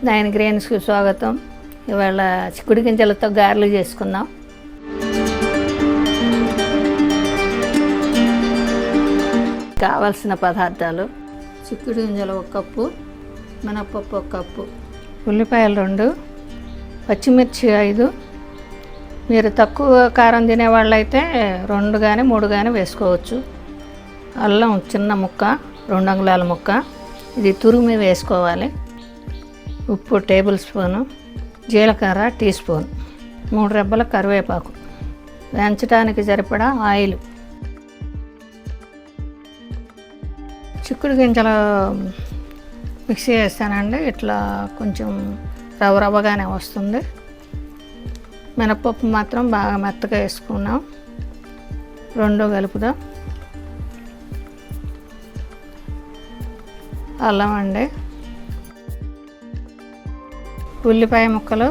9 గ్రెయిన్స్కి స్వాగతం. ఇవాళ చిక్కుడు గింజలతో గారెలు చేసుకుందాం. కావాల్సిన పదార్థాలు: చిక్కుడు గింజలు 1 కప్పు, మినపప్పు 1 కప్పు, ఉల్లిపాయలు 2, పచ్చిమిర్చి 5. మీరు తక్కువ కారం తినేవాళ్ళైతే 2 కానీ 3 కానీ వేసుకోవచ్చు. అల్లం చిన్న ముక్క, 2 అంగుళాల ముక్క, ఇది తురిమి వేసుకోవాలి. ఉప్పు టేబుల్ స్పూను, జీలకర్ర టీ స్పూన్, 3 రెబ్బల కరివేపాకు, వేయించడానికి సరిపడా ఆయిల్. చిక్కుడు గింజలు మిక్సీ వేస్తానండి. ఇట్లా కొంచెం రవ్వగానే వస్తుంది. మినపప్పు మాత్రం బాగా మెత్తగా వేసుకున్నాం. 2 కలుపుదాం. అల్లం అండి, ఉల్లిపాయ ముక్కలు,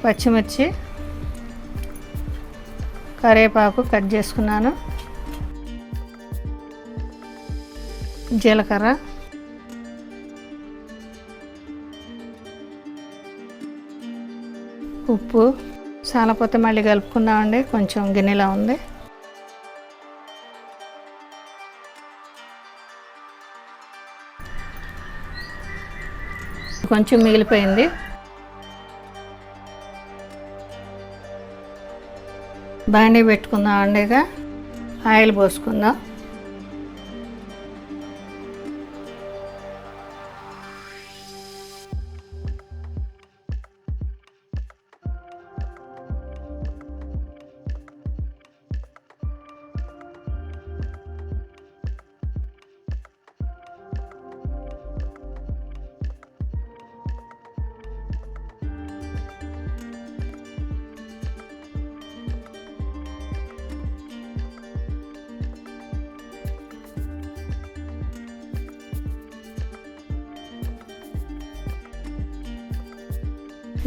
పచ్చిమిర్చి, కరివేపాకు కట్ చేసుకున్నాను, జీలకర్ర, ఉప్పు. సాలపోతే మళ్ళీ కలుపుకుందామండి, కొంచెం గిన్నెలా ఉంది. కొంచెం మిగిలిపోయింది. బాండీ పెట్టుకుందాం అండి. ఇక ఆయిల్ పోసుకుందాం.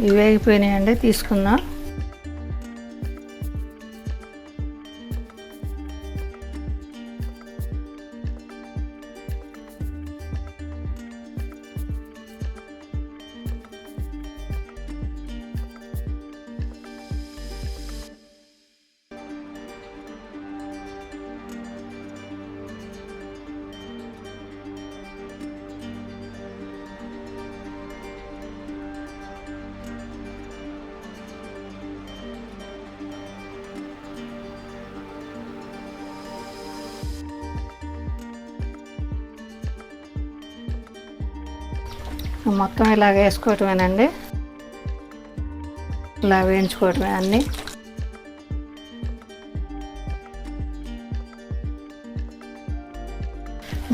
ఇవి వేగిపోయినాయండి, తీసుకుందాం. మొత్తం ఇలాగ వేసుకోవటమేనండి, ఇలా వేయించుకోవటమే అన్నీ.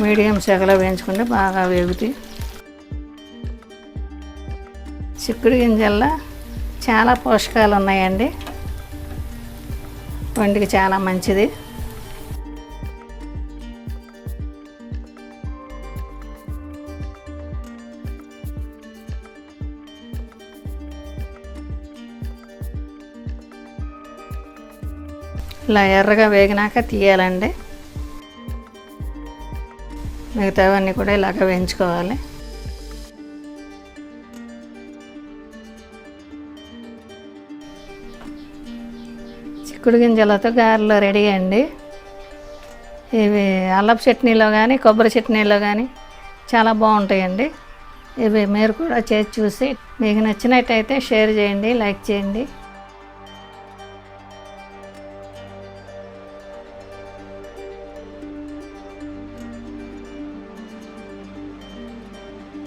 మీడియం సెగలో వేయించుకుంటే బాగా వేగుతాయి. చిక్కుడు గింజల్లో చాలా పోషకాలు ఉన్నాయండి, ఒంటికి చాలా మంచిది. ఇలా ఎర్రగా వేగినాక తీయాలండి. మిగతావన్నీ కూడా ఇలాగ వేయించుకోవాలి. చిక్కుడు గింజలతో గారెలు రెడీ అండి. ఇవి అల్లపు చట్నీలో కానీ కొబ్బరి చట్నీలో కానీ చాలా బాగుంటాయండి. ఇవి మీరు కూడా చేసి చూసి మీకు నచ్చినట్టయితే షేర్ చేయండి, లైక్ చేయండి.